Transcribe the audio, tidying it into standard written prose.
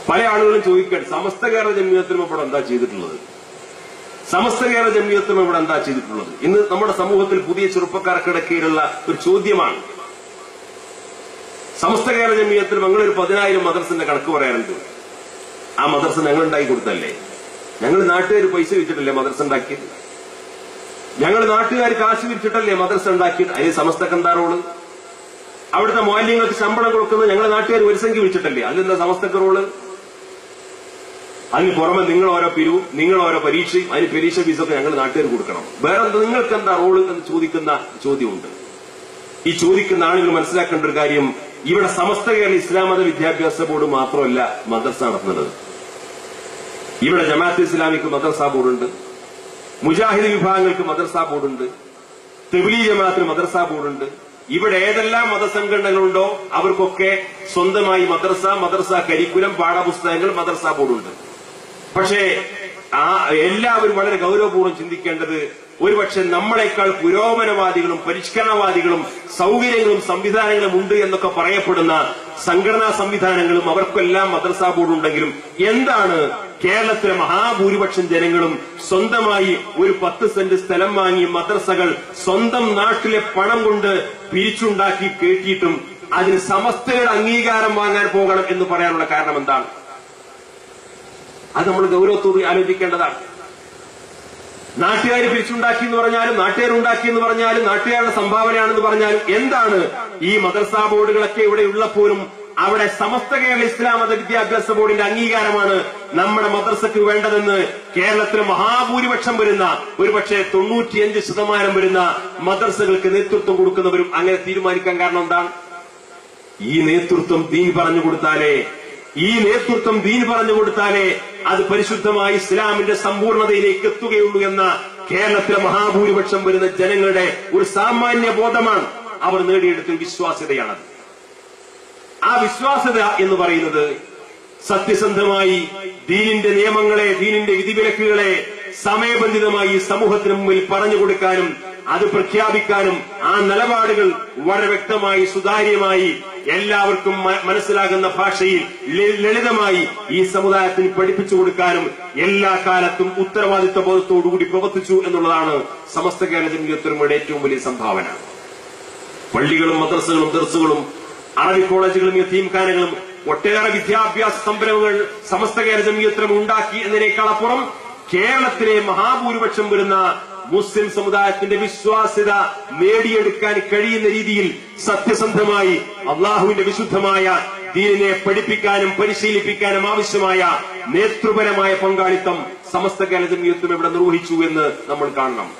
പല ആളുകളും ചോദിക്കാൻ സമസ്ത കേരള ജംഇയ്യത്തുലമ ഇവിടെ എന്താ ചെയ്തിട്ടുള്ളത്, സമസ്ത കേരള ജംഇയ്യത്തുലമ ഇവിടെ എന്താ ചെയ്തിട്ടുള്ളത്? ഇന്ന് നമ്മുടെ സമൂഹത്തിൽ പുതിയ ചെറുപ്പക്കാർക്കിടക്കയിലുള്ള ഒരു ചോദ്യമാണ്. സമസ്ത കേരള ജംഇയ്യത്തുലമ ഞങ്ങളൊരു 10,000 മദ്രസിന്റെ കണക്ക് പറയാറുണ്ട്. ആ മദ്രസ ഞങ്ങൾ ഉണ്ടാക്കി കൊടുത്തല്ലേ? ഞങ്ങൾ നാട്ടുകാർ പൈസ വെച്ചിട്ടല്ലേ മദ്രസ ഉണ്ടാക്കിയത്? ഞങ്ങൾ നാട്ടുകാർ കാശ് വിരിച്ചിട്ടല്ലേ മദ്രസ ഉണ്ടാക്കിയത്? അതിന് സമസ്തക്ക് എന്താ റോള്? അവിടുത്തെ മുഅല്ലിങ്ങൾക്ക് ശമ്പളം കൊടുക്കുന്നത് ഞങ്ങൾ നാട്ടുകാർ ഒരു സംഖ്യ വിളിച്ചിട്ടല്ലേ? അതിലെന്താ സമസ്തക്ക് റോള്? അതിന് പുറമെ നിങ്ങൾ ഓരോ പിരിവും, നിങ്ങൾ ഓരോ പരീക്ഷയും, അതിന് പരീക്ഷ ഫീസൊക്കെ ഞങ്ങൾ നാട്ടുകാർ കൊടുക്കണം. വേറെ നിങ്ങൾക്ക് എന്താ റോള് എന്ന് ചോദിക്കുന്ന ചോദ്യമുണ്ട്. ഈ ചോദിക്കുന്ന ആളുകൾ മനസ്സിലാക്കേണ്ട ഒരു കാര്യം, ഇവിടെ സമസ്ത കേരള ഇസ്ലാം മത വിദ്യാഭ്യാസ ബോർഡ് മാത്രമല്ല മദ്രസ നടത്തുന്നത്. ഇവിടെ ജമാഅത്ത് ഇസ്ലാമിക്ക് മദ്രസ ബോർഡുണ്ട്, മുജാഹിദ് വിഭാഗങ്ങൾക്ക് മദ്രസ ബോർഡുണ്ട്, തബ്ലീഗ് ജമാഅത്തിന് മദ്രസ ബോർഡുണ്ട്. ഇവിടെ ഏതെല്ലാം മതസംഘടനകളുണ്ടോ അവർക്കൊക്കെ സ്വന്തമായി മദ്രസ കരിക്കുലം, പാഠപുസ്തകങ്ങൾ, മദ്രസ ബോർഡുണ്ട്. പക്ഷേ എല്ലാവരും വളരെ ഗൗരവപൂർവ്വം ചിന്തിക്കേണ്ടത്, ഒരുപക്ഷെ നമ്മളെക്കാൾ പുരോഗമനവാദികളും പരിഷ്കരണവാദികളും സൗകര്യങ്ങളും സംവിധാനങ്ങളും ഉണ്ട് എന്നൊക്കെ പറയപ്പെടുന്ന സംഘടനാ സംവിധാനങ്ങളും അവർക്കെല്ലാം മദ്രസ ബോർഡുണ്ടെങ്കിലും എന്താണ് കേരളത്തിലെ മഹാഭൂരിപക്ഷം ജനങ്ങളും സ്വന്തമായി ഒരു 10 സെന്റ് സ്ഥലം വാങ്ങി മദ്രസകൾ സ്വന്തം നാട്ടിലെ പണം കൊണ്ട് പിരിച്ചുണ്ടാക്കി കേട്ടിട്ടും അതിന് സമസ്തയുടെ അംഗീകാരം വാങ്ങാൻ പോകണം എന്ന് പറയാനുള്ള കാരണം എന്താണ്? അത് നമ്മൾ ഗൗരവത്തോടെ ആലോചിക്കേണ്ടതാണ്. നാട്ടുകാർ പിരിച്ചുണ്ടാക്കി എന്ന് പറഞ്ഞാലും നാട്ടുകാരുണ്ടാക്കി എന്ന് പറഞ്ഞാലും നാട്ടുകാരുടെ സംഭാവനയാണെന്ന് പറഞ്ഞാലും എന്താണ് ഈ മദ്രസ ബോർഡുകളൊക്കെ ഇവിടെ ഉള്ളപ്പോഴും അവിടെ സമസ്ത കേരള ഇസ്ലാം മത വിദ്യാഭ്യാസ ബോർഡിന്റെ അംഗീകാരമാണ് നമ്മുടെ മദ്രസക്ക് വേണ്ടതെന്ന് കേരളത്തിലെ മഹാഭൂരിപക്ഷം വരുന്ന, ഒരുപക്ഷെ 95% വരുന്ന മദ്രസകൾക്ക് നേതൃത്വം കൊടുക്കുന്നവരും അങ്ങനെ തീരുമാനിക്കാൻ കാരണം എന്താണ്? ഈ നേതൃത്വം ദീൻ പറഞ്ഞു കൊടുത്താലേ അത് പരിശുദ്ധമായ ഇസ്ലാമിന്റെ സമ്പൂർണതയിലേക്ക് എത്തുകയുള്ളൂ എന്ന കേരളത്തിലെ മഹാഭൂരിപക്ഷം വരുന്ന ജനങ്ങളുടെ ഒരു സാമാന്യ ബോധമാണ് അവർ നേടിയെടുത്ത വിശ്വാസ്യതയാണത്. ആ വിശ്വാസ്യത എന്ന് പറയുന്നത് സത്യസന്ധമായി ദീനിന്റെ നിയമങ്ങളെ, ദീനിന്റെ വിധിവിലക്കുകളെ സമയബന്ധിതമായി സമൂഹത്തിന് മുമ്പിൽ പറഞ്ഞു കൊടുക്കാനും അത് പ്രഖ്യാപിക്കാനും ആ നിലപാടുകൾ വളരെ വ്യക്തമായി സുതാര്യമായി എല്ലാവർക്കും മനസ്സിലാകുന്ന ഭാഷയിൽ ലളിതമായി ഈ സമുദായത്തിന് പഠിപ്പിച്ചു കൊടുക്കാനും എല്ലാ കാലത്തും ഉത്തരവാദിത്വ ബോധത്തോടുകൂടി പ്രവർത്തിച്ചു എന്നുള്ളതാണ് സമസ്ത കേരള ജംഇയ്യത്തുലമയുടെ ഏറ്റവും വലിയ സംഭാവന. പള്ളികളും മദ്രസകളും ദർസുകളും അറബി കോളേജുകളും യതീംഖാനകളും ഒട്ടേറെ വിദ്യാഭ്യാസ സംരംഭങ്ങൾ സമസ്ത കേരള ജംഇയ്യത്തുലമ ഉണ്ടാക്കി എന്നതിനേക്കാൾ അപ്പുറം കേരളത്തിലെ മഹാഭൂരിപക്ഷം വരുന്ന മുസ്ലിം സമുദായത്തിന്റെ വിശ്വാസ്യത നേടിയെടുക്കാൻ കഴിയുന്ന രീതിയിൽ സത്യസന്ധമായി അള്ളാഹുവിന്റെ വിശുദ്ധമായ ദീനിനെ പഠിപ്പിക്കാനും പരിശീലിപ്പിക്കാനും ആവശ്യമായ നേതൃപരമായ പങ്കാളിത്തം സമസ്ത കേരള ജംഇയ്യത്തുലമ ഇവിടെ നിർവഹിച്ചു എന്ന് നമ്മൾ കാണണം.